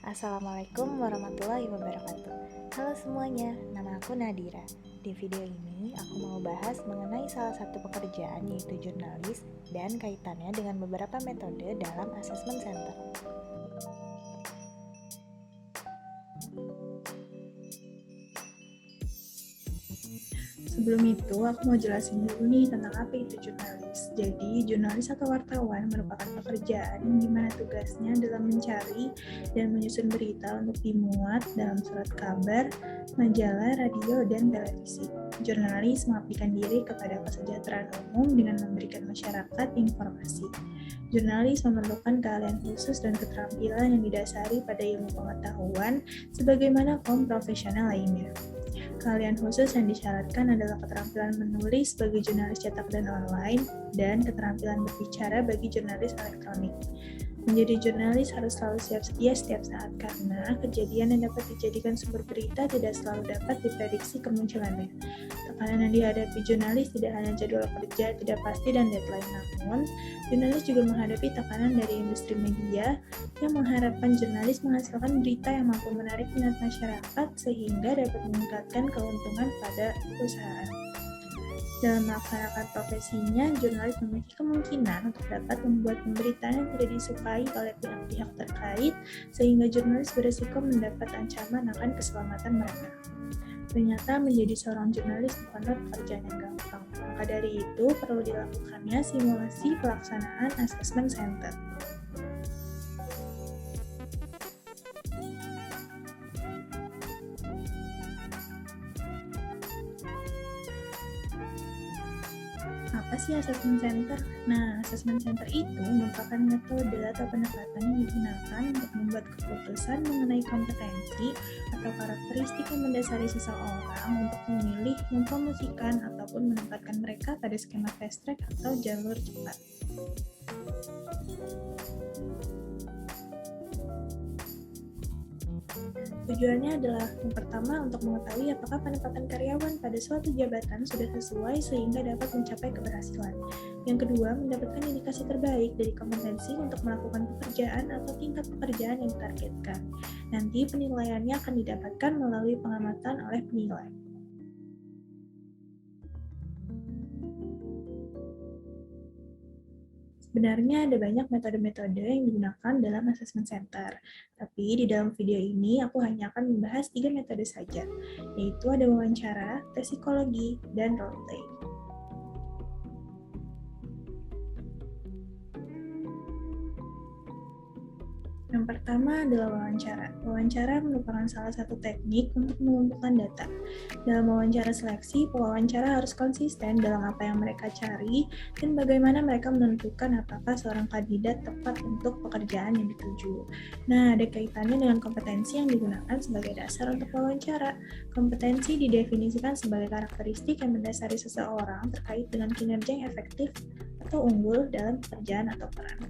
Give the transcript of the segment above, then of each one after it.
Assalamualaikum warahmatullahi wabarakatuh. Halo semuanya, nama aku Nadira. Di video ini aku mau bahas mengenai salah satu pekerjaan yaitu jurnalis dan kaitannya dengan beberapa metode dalam assessment center. Sebelum itu, aku mau jelasin dulu nih tentang apa itu jurnalis. Jadi, jurnalis atau wartawan merupakan pekerjaan yang dimana tugasnya adalah mencari dan menyusun berita untuk dimuat dalam surat kabar, majalah, radio, dan televisi. Jurnalis mengabdikan diri kepada kesejahteraan umum dengan memberikan masyarakat informasi. Jurnalis memerlukan keahlian khusus dan keterampilan yang didasari pada ilmu pengetahuan sebagaimana kaum profesional lainnya. Keahlian khusus yang disyaratkan adalah keterampilan menulis bagi jurnalis cetak dan online, dan keterampilan berbicara bagi jurnalis elektronik. Menjadi jurnalis harus selalu siap sedia setiap saat karena kejadian yang dapat dijadikan sumber berita tidak selalu dapat diprediksi kemunculannya. Tekanan yang dihadapi jurnalis tidak hanya jadwal kerja tidak pasti dan deadline, namun jurnalis juga menghadapi tekanan dari industri media yang mengharapkan jurnalis menghasilkan berita yang mampu menarik minat masyarakat sehingga dapat meningkatkan keuntungan pada perusahaan. Dalam melaksanakan profesinya, jurnalis memiliki kemungkinan untuk dapat membuat pemberitaan yang tidak disukai oleh pihak-pihak terkait, sehingga jurnalis berisiko mendapat ancaman akan keselamatan mereka. Ternyata menjadi seorang jurnalis bukanlah pekerjaan yang gampang. Maka dari itu, perlu dilakukannya simulasi pelaksanaan assessment center. Apa sih assessment center? Nah, assessment center itu merupakan metode atau pendekatan yang digunakan untuk membuat keputusan mengenai kompetensi atau karakteristik yang mendasari seseorang untuk memilih, mempromosikan, ataupun menempatkan mereka pada skema fast track atau jalur cepat. Tujuannya adalah yang pertama untuk mengetahui apakah penempatan karyawan pada suatu jabatan sudah sesuai sehingga dapat mencapai keberhasilan. Yang kedua, mendapatkan indikasi terbaik dari kompetensi untuk melakukan pekerjaan atau tingkat pekerjaan yang ditargetkan. Nanti penilaiannya akan didapatkan melalui pengamatan oleh penilai. Sebenarnya ada banyak metode-metode yang digunakan dalam assessment center, tapi di dalam video ini aku hanya akan membahas 3 metode saja, yaitu ada wawancara, tes psikologi, dan role play. Yang pertama adalah wawancara. Wawancara merupakan salah satu teknik untuk mengumpulkan data. Dalam wawancara seleksi, pewawancara harus konsisten dalam apa yang mereka cari dan bagaimana mereka menentukan apakah seorang kandidat tepat untuk pekerjaan yang dituju. Nah, ada kaitannya dengan kompetensi yang digunakan sebagai dasar untuk wawancara. Kompetensi didefinisikan sebagai karakteristik yang mendasari seseorang terkait dengan kinerja yang efektif atau unggul dalam pekerjaan atau peran.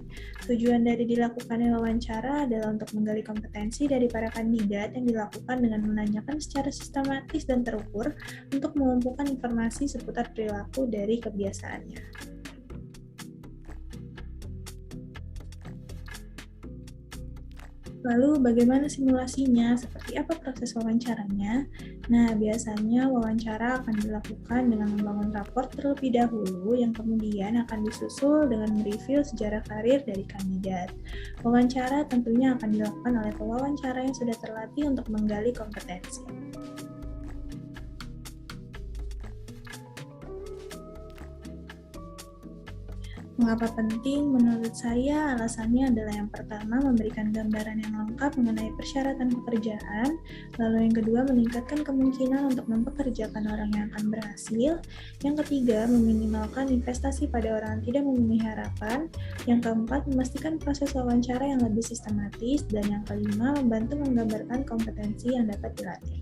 Tujuan dari dilakukannya wawancara adalah untuk menggali kompetensi dari para kandidat yang dilakukan dengan menanyakan secara sistematis dan terukur untuk mengumpulkan informasi seputar perilaku dari kebiasaannya. Lalu bagaimana simulasinya? Seperti apa proses wawancaranya? Nah, biasanya wawancara akan dilakukan dengan membangun raport terlebih dahulu yang kemudian akan disusul dengan mereview sejarah karir dari kandidat. Wawancara tentunya akan dilakukan oleh pewawancara yang sudah terlatih untuk menggali kompetensi. Mengapa penting? Menurut saya, alasannya adalah yang pertama, memberikan gambaran yang lengkap mengenai persyaratan pekerjaan, lalu yang kedua, meningkatkan kemungkinan untuk mempekerjakan orang yang akan berhasil, yang ketiga, meminimalkan investasi pada orang yang tidak memenuhi harapan, yang keempat, memastikan proses wawancara yang lebih sistematis, dan yang kelima, membantu menggambarkan kompetensi yang dapat dilatih.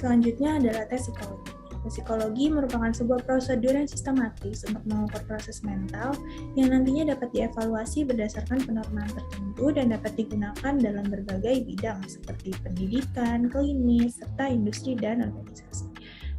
Selanjutnya adalah tes psikologi. Tes psikologi merupakan sebuah prosedur yang sistematis untuk mengukur proses mental yang nantinya dapat dievaluasi berdasarkan penormaan tertentu dan dapat digunakan dalam berbagai bidang seperti pendidikan, klinis, serta industri dan organisasi.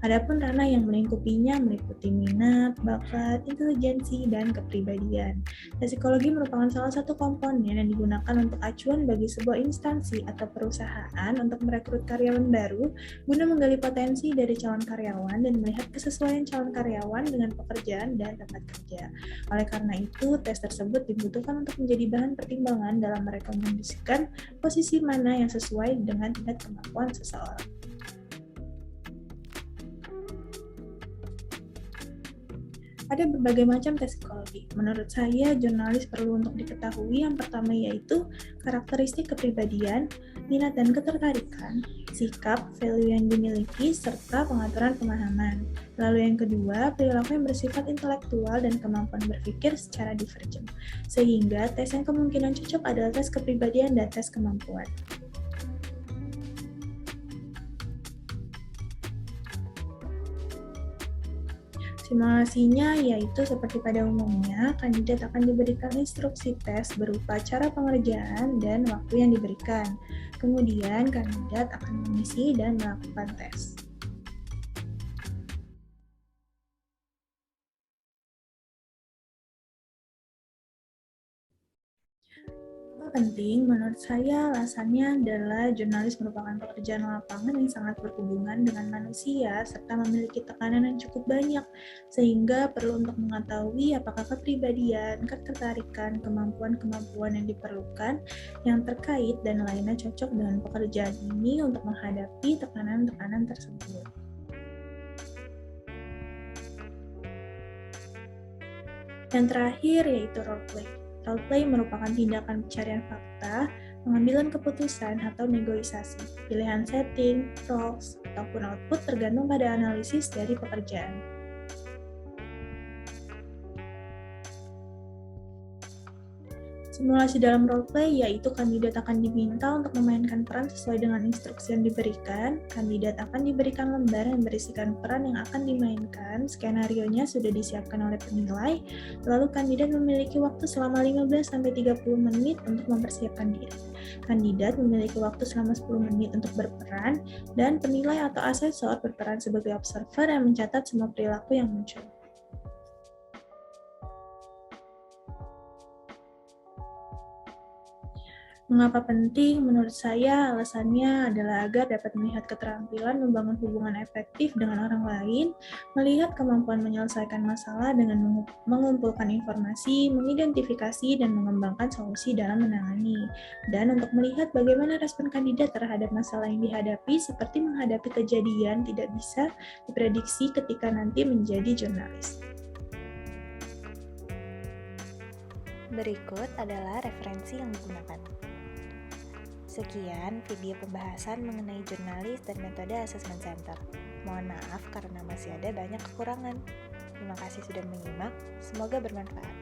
Adapun ranah yang melingkupinya meliputi minat, bakat, intelijensi, dan kepribadian. Tes psikologi merupakan salah satu komponen yang digunakan untuk acuan bagi sebuah instansi atau perusahaan untuk merekrut karyawan baru guna menggali potensi dari calon karyawan dan melihat kesesuaian calon karyawan dengan pekerjaan dan tempat kerja. Oleh karena itu, tes tersebut dibutuhkan untuk menjadi bahan pertimbangan dalam merekomendasikan posisi mana yang sesuai dengan tingkat kemampuan seseorang. Ada berbagai macam tes psikologi. Menurut saya, jurnalis perlu untuk diketahui yang pertama yaitu karakteristik kepribadian, minat dan ketertarikan, sikap, value yang dimiliki, serta pengaturan pemahaman. Lalu yang kedua, perilaku yang bersifat intelektual dan kemampuan berpikir secara divergen. Sehingga tes yang kemungkinan cocok adalah tes kepribadian dan tes kemampuan. Simulasinya yaitu seperti pada umumnya, kandidat akan diberikan instruksi tes berupa cara pengerjaan dan waktu yang diberikan. Kemudian, kandidat akan mengisi dan melakukan tes. Penting, menurut saya alasannya adalah jurnalis merupakan pekerjaan lapangan yang sangat berhubungan dengan manusia serta memiliki tekanan yang cukup banyak, sehingga perlu untuk mengetahui apakah kepribadian, ketertarikan, kemampuan-kemampuan yang diperlukan yang terkait dan lainnya cocok dengan pekerjaan ini untuk menghadapi tekanan-tekanan tersebut. Yang terakhir yaitu roleplay. Roleplay merupakan tindakan pencarian fakta, pengambilan keputusan atau negosiasi, pilihan setting, roles, ataupun output tergantung pada analisis dari pekerjaan. Simulasi dalam roleplay yaitu kandidat akan diminta untuk memainkan peran sesuai dengan instruksi yang diberikan. Kandidat akan diberikan lembar yang berisikan peran yang akan dimainkan. Skenarionya sudah disiapkan oleh penilai. Lalu kandidat memiliki waktu selama 15-30 menit untuk mempersiapkan diri. Kandidat memiliki waktu selama 10 menit untuk berperan dan penilai atau asesor berperan sebagai observer yang mencatat semua perilaku yang muncul. Mengapa penting? Menurut saya alasannya adalah agar dapat melihat keterampilan membangun hubungan efektif dengan orang lain, melihat kemampuan menyelesaikan masalah dengan mengumpulkan informasi, mengidentifikasi dan mengembangkan solusi dalam menangani, dan untuk melihat bagaimana respon kandidat terhadap masalah yang dihadapi seperti menghadapi kejadian tidak bisa diprediksi ketika nanti menjadi jurnalis. Berikut adalah referensi yang digunakan. Sekian video pembahasan mengenai jurnalis dan metode assessment center. Mohon maaf karena masih ada banyak kekurangan. Terima kasih sudah menyimak, semoga bermanfaat.